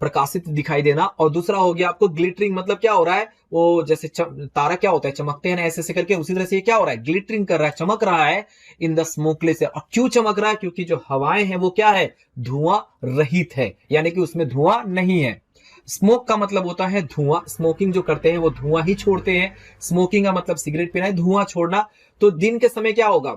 प्रकाशित दिखाई देना, और दूसरा हो गया आपको ग्लिटरिंग, मतलब क्या हो रहा है, वो जैसे तारा क्या होता है, चमकते हैं ना ऐसे ऐसे करके, उसी तरह से ये क्या हो रहा है, ग्लिटरिंग कर रहा है, चमक रहा है इन द स्मोकलेस। और क्यों चमक रहा है, क्योंकि जो हवाएं हैं वो क्या है, धुआं रहित है, यानी कि उसमें धुआं नहीं है। स्मोक का मतलब होता है धुआं, स्मोकिंग जो करते हैं वो धुआं ही छोड़ते हैं। स्मोकिंग का मतलब सिगरेट पीना है, धुआं छोड़ना। तो दिन के समय क्या होगा,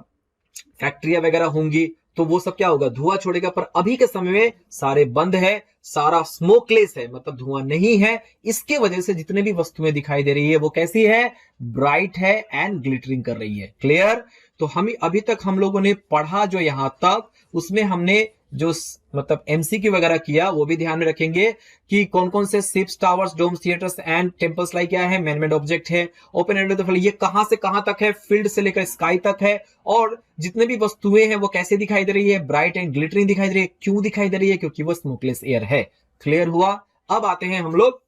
फैक्ट्रियां वगैरह होंगी तो वो सब क्या होगा, धुआं छोड़ेगा। पर अभी के समय में सारे बंद है, सारा स्मोकलेस है, मतलब धुआं नहीं है। इसके वजह से जितने भी वस्तुएं दिखाई दे रही है वो कैसी है, ब्राइट है एंड ग्लिटरिंग कर रही है। क्लियर, तो हम अभी तक हम लोगों ने पढ़ा जो यहां तक, उसमें हमने जो मतलब एमसीक्यू वगैरह किया वो भी ध्यान में रखेंगे कि कौन कौन से ships, towers, domes, theatres and temples like क्या है, मैन मेड ऑब्जेक्ट है। ओपन एंड द फील्ड, ये कहां से कहां तक है, फील्ड से लेकर स्काई तक है। और जितने भी वस्तुएं हैं वो कैसे दिखाई दे रही है, ब्राइट एंड ग्लिटरिंग दिखाई दे रही है। क्यों दिखाई दे रही है, क्योंकि वो स्मोकलेस एयर है। क्लियर हुआ। अब आते हैं हम लोग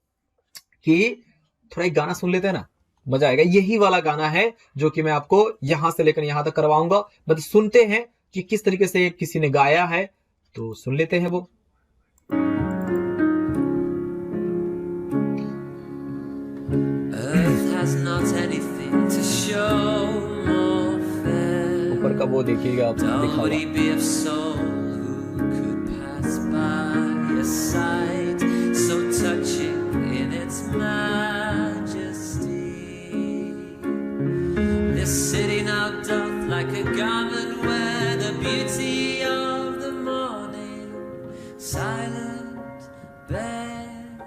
कि थोड़ा एक गाना सुन लेते हैं ना, मजा आएगा। यही वाला गाना है जो कि मैं आपको यहां से लेकर यहां तक करवाऊंगा, बस सुनते हैं कि किस तरीके से किसी ने गाया है, तो सुन लेते हैं वो। ऊपर का वो देखिएगा आप, silent bed,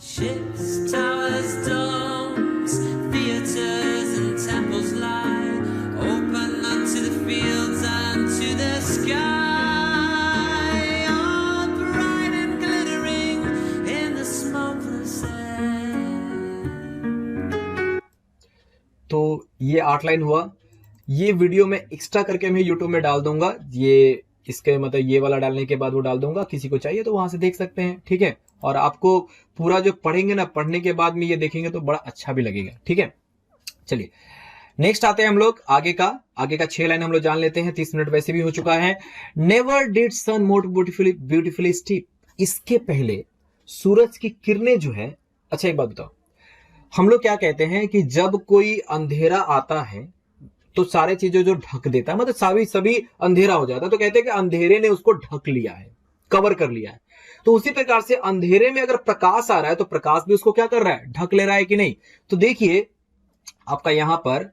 ships, towers, domes, theaters and temples lie open unto the fields and to the sky. ये आउटलाइन हुआ, ये वीडियो मैं एक्स्ट्रा करके मैं यूट्यूब में डाल दूंगा, ये इसके मतलब ये वाला डालने के बाद वो डाल दूंगा, किसी को चाहिए तो वहां से देख सकते हैं, ठीक है। और आपको पूरा जो पढ़ेंगे ना, पढ़ने के बाद में ये देखेंगे तो बड़ा अच्छा भी लगेगा, ठीक है। चलिए नेक्स्ट आते हैं हम लोग आगे का 6 लाइन हम लोग जान लेते हैं, 30 मिनट वैसे भी हो चुका है। Never did sun more beautifully steep, इसके पहले सूरज की किरणें जो है, अच्छा एक बात बताओ, हम लोग क्या कहते हैं कि जब कोई अंधेरा आता है तो सारे चीजें जो ढक देता है, मतलब सभी अंधेरा हो जाता है, तो कहते हैं कि अंधेरे ने उसको ढक लिया है, कवर कर लिया है। तो उसी प्रकार से अंधेरे में अगर प्रकाश आ रहा है तो प्रकाश भी उसको क्या कर रहा है, ढक ले रहा है कि नहीं। तो देखिए आपका यहां पर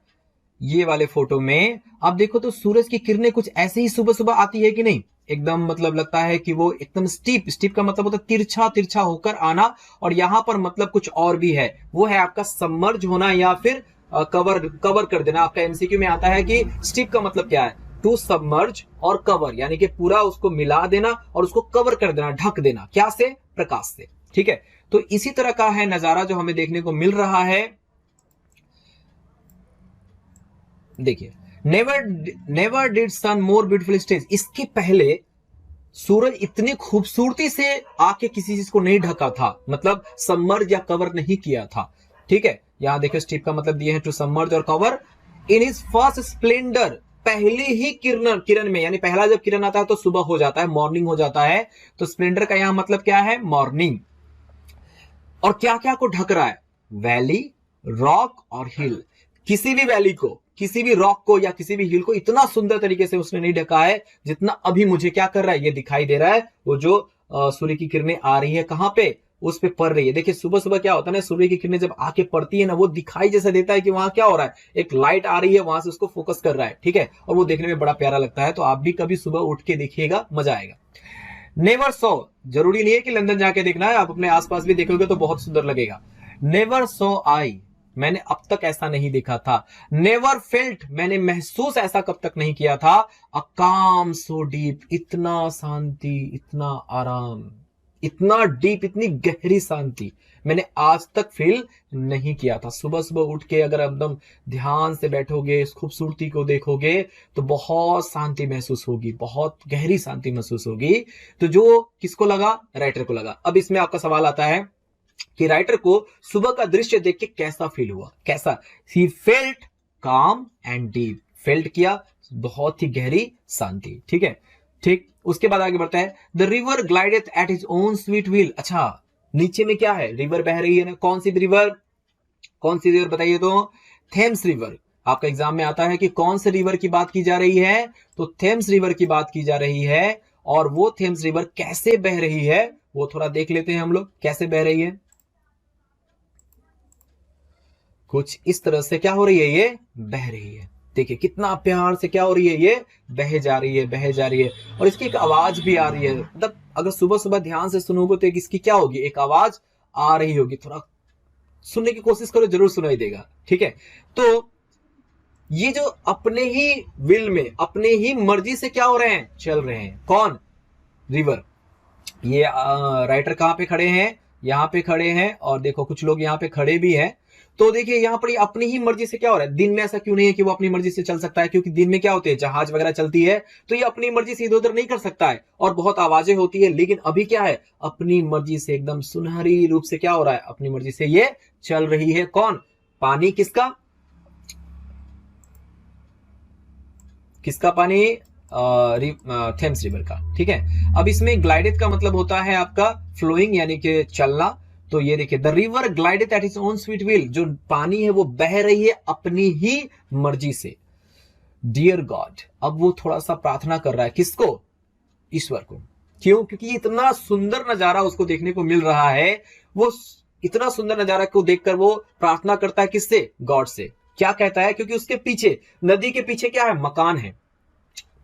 ये वाले फोटो में आप देखो तो सूरज की किरणें कुछ ऐसे ही सुबह सुबह आती है कि नहीं, एकदम मतलब लगता है कि वो एकदम स्टीप का मतलब होता है तिरछा होकर आना, और यहां पर मतलब कुछ और भी है, वो है आपका सबमर्ज होना या फिर कवर कर देना। आपका एमसीक्यू में आता है कि स्टीप का मतलब क्या है, टू सबमर्ज और कवर, यानी कि पूरा उसको मिला देना और उसको कवर कर देना, ढक देना, क्या से, प्रकाश से, ठीक है। तो इसी तरह का है नजारा जो हमें देखने को मिल रहा है। देखिए never did sun more beautiful stage, इसके पहले सूरज इतनी खूबसूरती से आके किसी चीज को नहीं ढका था, मतलब सबमर्ज या कवर नहीं किया था, ठीक है। यहां देखिए स्टीप का मतलब दिए हैं टू सबमर्ज और cover in his first Splendor, पहली ही किरण में, यानी पहला जब किरण आता है तो सुबह हो जाता है, मॉर्निंग हो जाता है, तो स्प्लेंडर का यहां मतलब क्या है, मॉर्निंग। और क्या क्या को ढक रहा है, वैली, रॉक और हिल, किसी भी वैली को, किसी भी रॉक को या किसी भी हिल को इतना सुंदर तरीके से उसने नहीं ढका है जितना अभी मुझे क्या कर रहा है, ये दिखाई दे रहा है। वो जो सूर्य की किरणें आ रही है कहां पे, उस पे पड़ रही है। देखिए सुबह सुबह क्या होता है ना, सूर्य की किरणें जब आके पड़ती है ना, वो दिखाई जैसा देता है कि वहां क्या हो रहा है, एक लाइट आ रही है, वहां से उसको फोकस कर रहा है, ठीक है, और वो देखने में बड़ा प्यारा लगता है। तो आप भी कभी सुबह उठ के देखिएगा, मजा आएगा। नेवर सॉ, जरूरी नहीं है कि लंदन जाके देखना है, आप अपने आसपास भी देखोगे तो बहुत सुंदर लगेगा। नेवर सॉ आई, मैंने अब तक ऐसा नहीं देखा था। नेवर फेल्ट, मैंने महसूस ऐसा कब तक नहीं किया था। अ काम सो डीप, इतना शांति, इतना आराम, इतना डीप, इतनी गहरी शांति मैंने आज तक फील नहीं किया था। सुबह सुबह उठ के अगर एकदम ध्यान से बैठोगे, इस खूबसूरती को देखोगे तो बहुत शांति महसूस होगी, बहुत गहरी शांति महसूस होगी। तो जो किसको लगा, राइटर को लगा। अब इसमें आपका सवाल आता है कि राइटर को सुबह का दृश्य देख के कैसा फील हुआ, कैसा, ही फेल्ट काम एंड डीप, फेल्ट किया बहुत ही गहरी शांति, ठीक है, ठीक। उसके बाद आगे बढ़ता है, the river glideth at his own sweet will, अच्छा नीचे में क्या है, रिवर बह रही है ना, कौन सी रिवर, कौन सी रिवर बताइए तो, थेम्स रिवर। आपका एग्जाम में आता है कि कौन से रिवर की बात की जा रही है, तो थेम्स रिवर की बात की जा रही है। और वो थेम्स रिवर कैसे बह रही है वो थोड़ा देख लेते हैं हम लोग, कैसे बह रही है। कुछ इस तरह से क्या हो रही है, ये बह रही है, देखिए कितना प्यार से क्या हो रही है, ये बह जा रही है, बह जा रही है। और इसकी एक आवाज भी आ रही है, मतलब अगर सुबह सुबह ध्यान से सुनोगे तो इसकी क्या होगी, एक आवाज आ रही होगी, थोड़ा सुनने की कोशिश करो, जरूर सुनाई देगा, ठीक है। तो ये जो अपने ही विल में, अपने ही मर्जी से क्या हो रहे हैं, चल रहे हैं, कौन, रिवर। ये राइटर कहां पे खड़े हैं, यहां पे खड़े हैं, और देखो कुछ लोग यहां पे खड़े भी हैं। तो देखिए यहां पर ये अपनी ही मर्जी से क्या हो रहा है, दिन में ऐसा क्यों नहीं है कि वो अपनी मर्जी से चल सकता है, क्योंकि दिन में क्या होते हैं, जहाज वगैरह चलती है, तो ये अपनी मर्जी से इधर उधर नहीं कर सकता है, और बहुत आवाजें होती है। लेकिन अभी क्या है, अपनी मर्जी से एकदम सुनहरी रूप से क्या हो रहा है, अपनी मर्जी से ये चल रही है। कौन, पानी, किसका, किसका पानी, थेम्स रिवर का, ठीक है। अब इसमें ग्लाइडेड का मतलब होता है आपका फ्लोइंग, यानी कि चलना। तो ये देखिए, the river glided eight his own sweet wheel, जो पानी है वो बह रही है अपनी ही मर्जी से। डियर गॉड, अब वो थोड़ा सा प्रार्थना कर रहा है, किसको, ईश्वर को। क्यों, क्योंकि इतना सुंदर नजारा उसको देखने को मिल रहा है। वो इतना सुंदर नजारा को देखकर वो प्रार्थना करता है, किससे, गॉड से। क्या कहता है, क्योंकि उसके पीछे, नदी के पीछे क्या है, मकान है।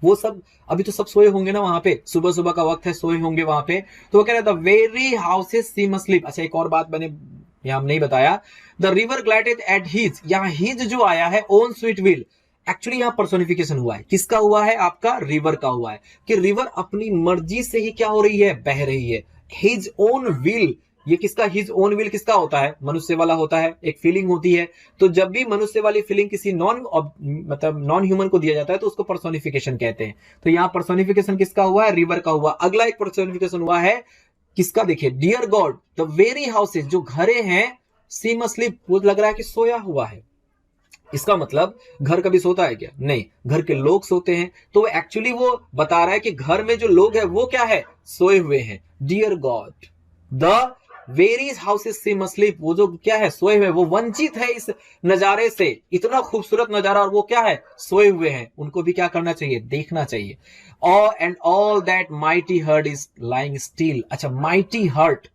वो सब अभी तो सब सोए होंगे ना वहां पे, सुबह सुबह का वक्त है, सोए होंगे वहां पे। तो वो कह रहा था, very houses see must sleep. अच्छा एक और बात मैंने यहां नहीं बताया, the river glided at his, यहां हिज जो आया है, ओन स्वीट व्हील, एक्चुअली यहां पर्सोनिफिकेशन हुआ है, किसका हुआ है, आपका रिवर का हुआ है, कि रिवर अपनी मर्जी से ही क्या हो रही है, बह रही है। हिज ओन व्हील, ये किसका, हिज ओन विल किसका होता है, मनुष्य वाला होता है, एक फीलिंग होती है। तो जब भी मनुष्य वाली फीलिंग किसी नॉन ह्यूमन को दिया जाता है तो उसको पर्सोनिफिकेशन कहते हैं। तो यहाँ पर्सोनिफिकेशन किसका हुआ है, रिवर का हुआ। अगला एक पर्सोनिफिकेशन हुआ है किसका, देखिए, dear God the very houses, जो घरे हैं, सी मस्ट स्लीप, वो लग रहा है कि सोया हुआ है। इसका मतलब घर कभी सोता है क्या, नहीं, घर के लोग सोते हैं। तो एक्चुअली वो बता रहा है कि घर में जो लोग हैं वो क्या है, सोए हुए हैं। Dear God the very houses see must sleep, वो जो क्या है, सोए हुए, वो वंचित है इस नजारे से, इतना खूबसूरत नजारा, और वो क्या है, सोए हुए हैं। उनको भी क्या करना चाहिए, देखना चाहिए। And all that mighty heart is lying still. अच्छा, माइटी हर्ट,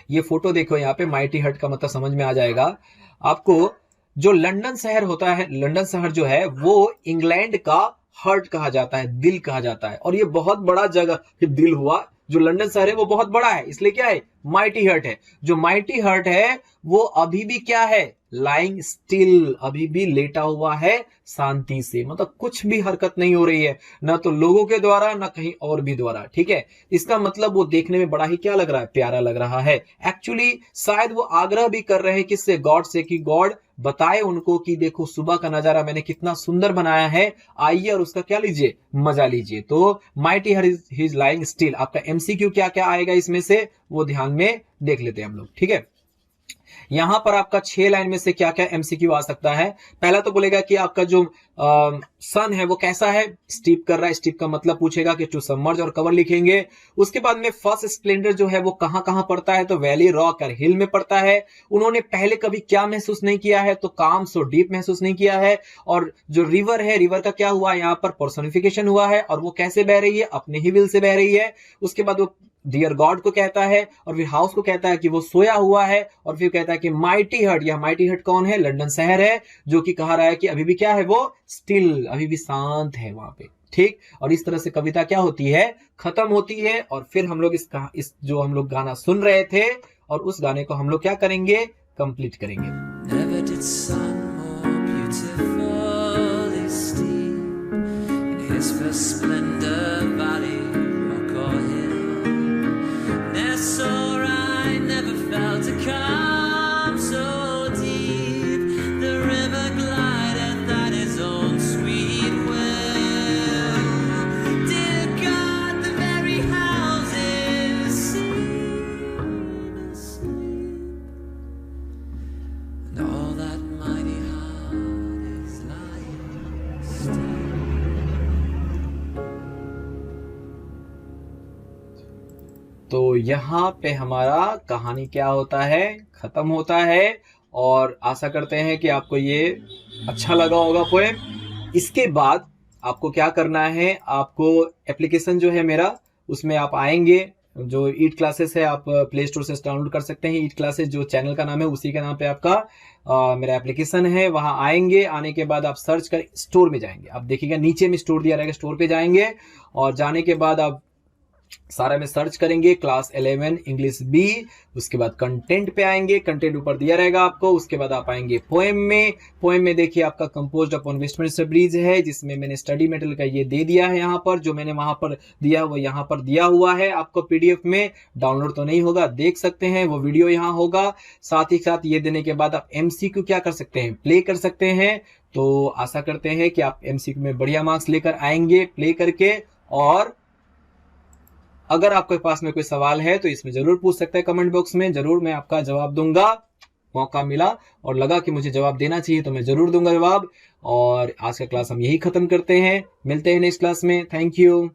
ये फोटो देखो यहाँ पे, माइटी हर्ट का मतलब समझ में आ जाएगा आपको। जो लंदन शहर होता है, लंदन शहर जो है वो इंग्लैंड का हर्ट कहा जाता है, दिल कहा जाता है। और ये बहुत बड़ा जगह दिल हुआ, जो लंदन शहर है वो बहुत बड़ा है, इसलिए क्या है, माइटी हर्ट है। जो माइटी हर्ट है वो अभी भी क्या है, लाइंग स्टिल, अभी भी लेटा हुआ है शांति से, मतलब कुछ भी हरकत नहीं हो रही है, ना तो लोगों के द्वारा ना कहीं और भी द्वारा। ठीक है, इसका मतलब वो देखने में बड़ा ही क्या लग रहा है, प्यारा लग रहा है। एक्चुअली शायद वो आग्रह भी कर रहे हैं किससे, गॉड से, कि गॉड बताए उनको कि देखो सुबह का नजारा मैंने कितना सुंदर बनाया है, आइए और उसका क्या लीजिए, मजा लीजिए। तो mighty heart is lying still, आपका एमसीक्यू क्या क्या आएगा इसमें से वो ध्यान में देख लेते हैं हम लोग। ठीक है, यहां पर आपका 6 लाइन में से क्या क्या एमसीक्यू आ सकता है। पहला तो बोलेगा कि आपका जो सन है वो कैसा है, स्टीप कर रहा है, स्टीप का मतलब पूछेगा कि टू सबमर्ज और कवर लिखेंगे। उसके बाद में फर्स्ट स्प्लेंडर जो है वो कहां कहां पड़ता है, तो वैली, रॉक और हिल में पड़ता है। उन्होंने पहले कभी क्या महसूस नहीं किया है, तो काम सो डीप महसूस नहीं किया है। और जो रिवर है, रिवर का क्या हुआ, यहाँ पर पर्सोनिफिकेशन हुआ है, और वो कैसे बह रही है, अपने ही विल से बह रही है। उसके बाद वो डियर गॉड को कहता है, और फिर हाउस को कहता है कि वो सोया हुआ है, और फिर कहता है कि माइटी हर्ट, यह माइटी हर्ट कौन है, लंदन शहर है, जो कि कहा रहा है कि अभी भी क्या है, वो स्टिल, अभी भी शांत है वहां पे। ठीक, और इस तरह से कविता क्या होती है, खत्म होती है। और फिर हम लोग इस जो हम लोग गाना सुन रहे थे, और उस गाने को हम लोग क्या करेंगे, कंप्लीट करेंगे। Never did sun more beautifully steep in his first splendor, valley, rock or hill. There soar I never felt a calm so deep. The river glideth at his own sweet will. Dear God, the very houses seem asleep. And all that mighty heart is lying still. तो यहाँ पे हमारा कहानी क्या होता है, खत्म होता है। और आशा करते हैं कि आपको ये अच्छा लगा होगा पोएम। इसके बाद आपको क्या करना है, आपको एप्लीकेशन जो है मेरा, उसमें आप आएंगे, जो ईट क्लासेस है आप प्ले स्टोर से डाउनलोड कर सकते हैं। ईट क्लासेस जो चैनल का नाम है उसी के नाम पे आपका मेरा एप्लीकेशन है। वहां आएंगे, आने के बाद आप सर्च कर स्टोर में जाएंगे, आप देखिएगा नीचे में स्टोर दिया रहेगा, स्टोर पे जाएंगे, और जाने के बाद आप सारा में सर्च करेंगे क्लास 11 इंग्लिश बी। उसके बाद कंटेंट पे आएंगे, कंटेंट ऊपर दिया रहेगा आपको। उसके बाद आप आएंगे पोएम में। पोएम में देखिए आपका कंपोज्ड अपॉन वेस्टमिंस्टर ब्रिज है, जिसमें मैंने स्टडी मटेरियल का ये दे दिया है। यहाँ पर जो मैंने वहां पर दिया वो यहाँ पर दिया हुआ है आपको पीडीएफ में। डाउनलोड तो नहीं होगा, देख सकते हैं, वो वीडियो यहाँ होगा। साथ ही साथ ये देने के बाद आप एमसीक्यू क्या कर सकते हैं, प्ले कर सकते हैं। तो आशा करते हैं कि आप एमसीक्यू में बढ़िया मार्क्स लेकर आएंगे प्ले करके। और अगर आपके पास में कोई सवाल है तो इसमें जरूर पूछ सकते हैं कमेंट बॉक्स में, जरूर मैं आपका जवाब दूंगा। मौका मिला और लगा कि मुझे जवाब देना चाहिए तो मैं जरूर दूंगा जवाब। और आज का क्लास हम यही खत्म करते हैं, मिलते हैं नेक्स्ट क्लास में। Thank you.